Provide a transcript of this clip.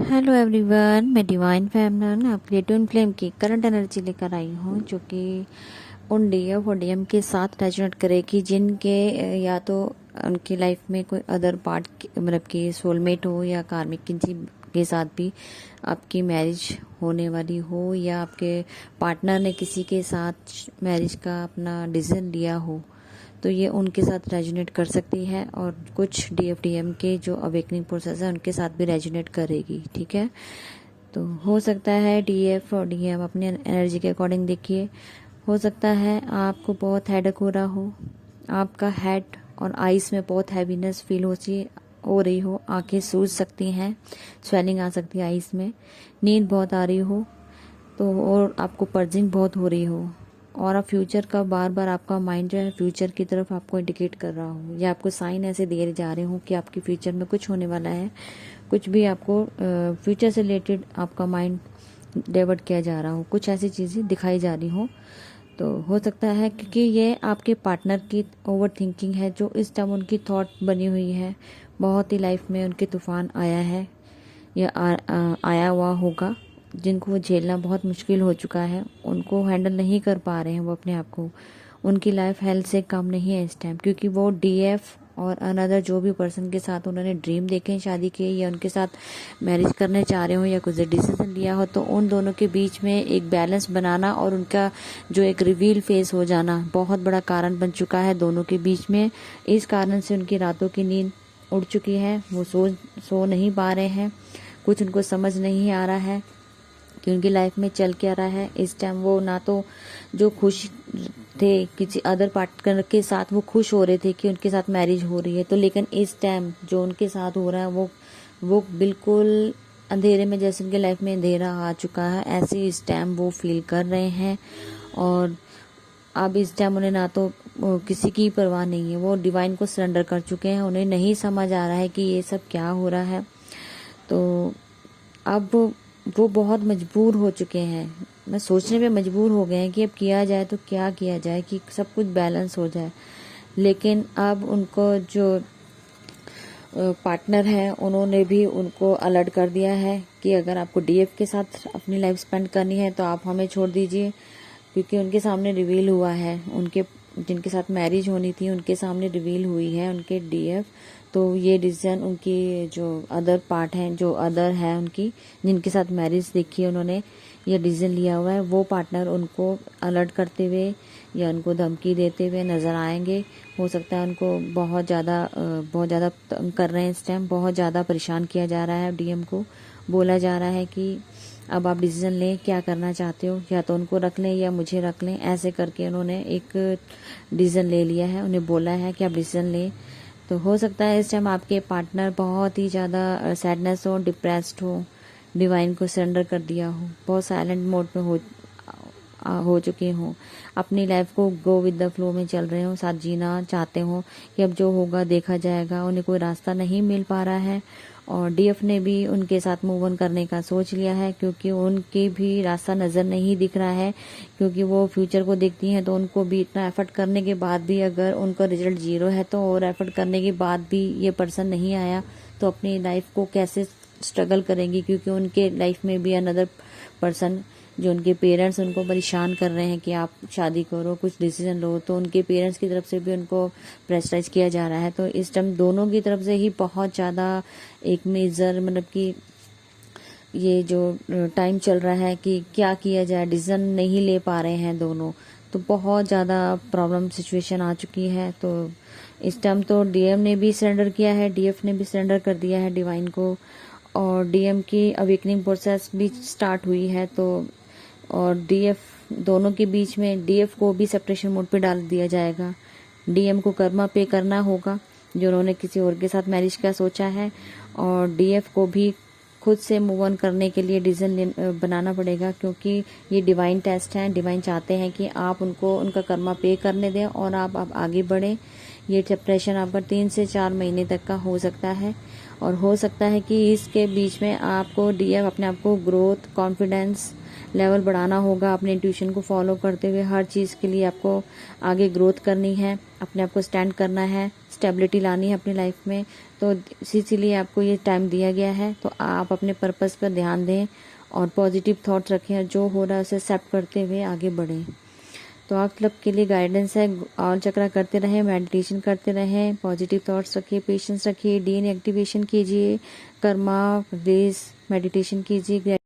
Hello everyone, मैं divine फेमनन आपके लिए ट्विन फ्लेम की करंट एनर्जी लेकर आई हूँ, जो कि उन डीएफ और डीएम के साथ रेजोनेट करेगी जिनके या तो उनकी लाइफ में कोई अदर पार्ट मतलब कि सोलमेट हो या कार्मिक किसी के साथ भी आपकी मैरिज होने वाली हो, या आपके पार्टनर ने किसी के साथ मैरिज का अपना डिसीजन लिया हो, तो ये उनके साथ रेजोनेट कर सकती है। और कुछ डीएफडीएम के जो अवेकनिंग प्रोसेस है उनके साथ भी रेजोनेट करेगी। ठीक है, तो हो सकता है डीएफ और डीएम अपने एनर्जी के अकॉर्डिंग देखिए। हो सकता है आपको बहुत हेडेक हो रहा हो, आपका हेड और आइस में बहुत हैवीनेस फील हो रही हो, आंखें सूज सकती हैं, स्वेलिंग आ सकती है आइस में, नींद बहुत आ रही हो तो, और आपको पर्जिंग बहुत हो रही हो, और आप फ्यूचर का बार बार आपका माइंड जो है फ्यूचर की तरफ आपको इंडिकेट कर रहा हो, या आपको साइन ऐसे दे जा रहे हो कि आपके फ्यूचर में कुछ होने वाला है, कुछ भी आपको फ्यूचर से रिलेटेड आपका माइंड डाइवर्ट किया जा रहा हो, कुछ ऐसी चीज़ें दिखाई जा रही हो। तो हो सकता है क्योंकि ये आपके पार्टनर की ओवर थिंकिंग है, जो इस टाइम उनकी थॉट बनी हुई है, बहुत ही लाइफ में उनके तूफान आया है या आया हुआ होगा, जिनको वो झेलना बहुत मुश्किल हो चुका है, उनको हैंडल नहीं कर पा रहे हैं वो अपने आप को। उनकी लाइफ हेल्थ से कम नहीं है इस टाइम, क्योंकि वो डीएफ और अनदर जो भी पर्सन के साथ उन्होंने ड्रीम देखे हैं शादी के, या उनके साथ मैरिज करने चाह रहे हो, या कुछ डिसीजन लिया हो, तो उन दोनों के बीच में एक बैलेंस बनाना और उनका जो एक रिवील फेस हो जाना बहुत बड़ा कारण बन चुका है दोनों के बीच में। इस कारण से उनकी रातों की नींद उड़ चुकी है, वो सो नहीं पा रहे हैं, कुछ उनको समझ नहीं आ रहा है कि उनकी लाइफ में चल क्या रहा है। इस टाइम वो ना तो जो खुश थे किसी अदर पार्टनर के साथ, वो खुश हो रहे थे कि उनके साथ मैरिज हो रही है, तो लेकिन इस टाइम जो उनके साथ हो रहा है वो बिल्कुल अंधेरे में, जैसे उनकी लाइफ में अंधेरा आ चुका है, ऐसे इस टाइम वो फील कर रहे हैं। और अब इस टाइम उन्हें ना तो किसी की परवाह नहीं है, वो डिवाइन को सरेंडर कर चुके हैं, उन्हें नहीं समझ आ रहा है कि ये सब क्या हो रहा है। तो अब वो बहुत मजबूर हो चुके हैं, मैं सोचने पे मजबूर हो गए हैं कि अब किया जाए तो क्या किया जाए कि सब कुछ बैलेंस हो जाए। लेकिन अब उनको जो पार्टनर है उन्होंने भी उनको अलर्ट कर दिया है कि अगर आपको डीएफ के साथ अपनी लाइफ स्पेंड करनी है तो आप हमें छोड़ दीजिए, क्योंकि उनके सामने रिवील हुआ है, उनके जिनके साथ मैरिज होनी थी उनके सामने रिवील हुई है उनके डीएफ। तो ये डिसीजन उनकी जो अदर पार्ट हैं, जो अदर है उनकी जिनके साथ मैरिज देखी है उन्होंने ये डिसीजन लिया हुआ है, वो पार्टनर उनको अलर्ट करते हुए या उनको धमकी देते हुए नज़र आएंगे। हो सकता है उनको बहुत ज़्यादा तंग कर रहे हैं इस टाइम, बहुत ज़्यादा परेशान किया जा रहा है। डीएम को बोला जा रहा है कि अब आप डिसीजन लें, क्या करना चाहते हो, या तो उनको रख लें या मुझे रख लें। ऐसे करके उन्होंने एक डिसीजन ले लिया है, उन्हें बोला है कि आप डिसीजन लें। तो हो सकता है इस टाइम आपके पार्टनर बहुत ही ज़्यादा सैडनेस हो, डिप्रेस्ड हो, डिवाइन को सरेंडर कर दिया हो, बहुत साइलेंट मोड में हो चुके हों, अपनी लाइफ को गो विद द फ्लो में चल रहे हो, साथ जीना चाहते हो कि अब जो होगा देखा जाएगा, उन्हें कोई रास्ता नहीं मिल पा रहा है। और डीएफ ने भी उनके साथ मूव ऑन करने का सोच लिया है, क्योंकि उनके भी रास्ता नज़र नहीं दिख रहा है, क्योंकि वो फ्यूचर को देखती हैं, तो उनको भी इतना एफर्ट करने के बाद भी अगर उनका रिजल्ट जीरो है, तो और एफर्ट करने के बाद भी ये पर्सन नहीं आया तो अपनी लाइफ को कैसे स्ट्रगल करेंगी, क्योंकि उनके लाइफ में भी अनदर पर्सन, जो उनके पेरेंट्स उनको परेशान कर रहे हैं कि आप शादी करो, कुछ डिसीजन लो, तो उनके पेरेंट्स की तरफ से भी उनको प्रेशराइज किया जा रहा है। तो इस टाइम दोनों की तरफ से ही बहुत ज़्यादा एक मेजर मतलब कि ये जो टाइम चल रहा है कि क्या किया जाए, डिसीजन नहीं ले पा रहे हैं दोनों, तो बहुत ज़्यादा प्रॉब्लम सिचुएशन आ चुकी है। तो इस टाइम तो डीएम ने भी सरेंडर किया है, डीएफ ने भी सरेंडर कर दिया है डिवाइन को, और डीएम की अवेकनिंग प्रोसेस भी स्टार्ट हुई है। तो और डीएफ दोनों के बीच में डीएफ को भी सेपरेशन मोड पे डाल दिया जाएगा, डीएम को कर्मा पे करना होगा जो उन्होंने किसी और के साथ मैरिज का सोचा है, और डीएफ को भी खुद से मूव ऑन करने के लिए डिसीजन बनाना पड़ेगा, क्योंकि ये डिवाइन टेस्ट है। डिवाइन चाहते हैं कि आप उनको उनका कर्मा पे करने दें और आप आगे बढ़ें। ये सेपरेशन आपका 3 से 4 महीने तक का हो सकता है, और हो सकता है कि इसके बीच में आपको डीएफ अपने आप को ग्रोथ, कॉन्फिडेंस लेवल बढ़ाना होगा। अपने इंट्यूशन को फॉलो करते हुए हर चीज़ के लिए आपको आगे ग्रोथ करनी है, अपने आप को स्टैंड करना है, स्टेबिलिटी लानी है अपनी लाइफ में। तो इसीलिए आपको ये टाइम दिया गया है। तो आप अपने पर्पस पर ध्यान दें और पॉजिटिव थॉट्स रखें और जो हो रहा है उसे एक्सेप्ट करते हुए आगे बढ़ें। तो आप लोग के लिए गाइडेंस है, और चक्रा करते रहें, मेडिटेशन करते रहें, पॉजिटिव थॉट्स रखिए, पेशेंस रखिए, डीएनए एक्टिवेशन कीजिए, कर्मा रेस मेडिटेशन कीजिए।